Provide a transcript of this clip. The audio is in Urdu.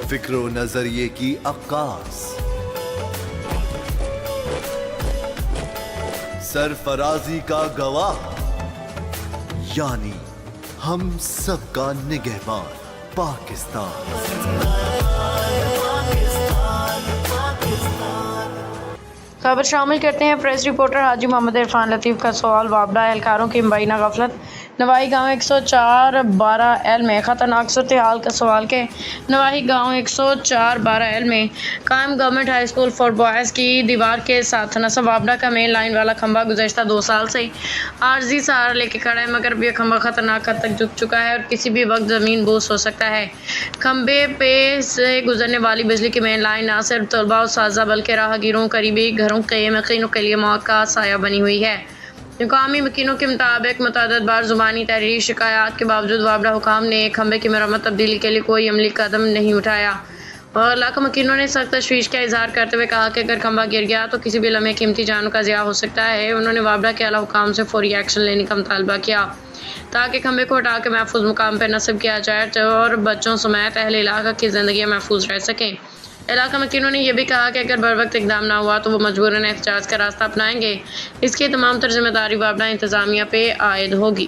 فکر و نظریے کی عکاس، سرفرازی کا گواہ، یعنی ہم سب کا نگہبان پاکستان۔ خبر شامل کرتے ہیں پریس رپورٹر حاجی محمد عرفان لطیف کا سوال وابڈہ اہلکاروں کی مبینہ غفلت۔ نواحی گاؤں 104/12 میں خطرناک صورتحال کا سوال کہ نواحی گاؤں 104/12 میں قائم government high school for boys کی دیوار کے ساتھ نصب وابڈہ کا مین لائن والا کھمبا گزشتہ 2 سال سے عارضی سہارا لے کے کھڑا ہے، مگر یہ کھمبا خطرناک حد تک جھک چکا ہے اور کسی بھی وقت زمین بوس ہو سکتا ہے۔ کھمبے پہ سے گزرنے والی بجلی کی مین لائن نہ صرف طلباء و اساتذہ بلکہ راہگیروں قریبی گھروں کے مکینوں کے لیے موت کا سایہ بنی ہوئی ہے۔ مقامی مکینوں کے مطابق متعدد بار زبانی تحریری شکایات کے باوجود وابڈہ حکام نے کھمبے کی مرمت تبدیلی کے لیے کوئی عملی قدم نہیں اٹھایا، اور علاقہ مکینوں نے سخت تشویش کا اظہار کرتے ہوئے کہا کہ اگر کھمبا گر گیا تو کسی بھی لمحے قیمتی جانوں کا ضیاع ہو سکتا ہے۔ انہوں نے وابڈہ کے اعلیٰ حکام سے فوری ایکشن لینے کا مطالبہ کیا تاکہ کھمبے کو ہٹا کے محفوظ مقام پر نصب کیا جائے اور بچوں سمیت اہل علاقہ کی زندگیاں محفوظ رہ سکیں۔ علاقہ مکینوں نے یہ بھی کہا کہ اگر بروقت اقدام نہ ہوا تو وہ مجبوراً احتجاج کا راستہ اپنائیں گے۔ اس کی تمام تر ذمہ داری وابڈہ انتظامیہ پہ عائد ہوگی۔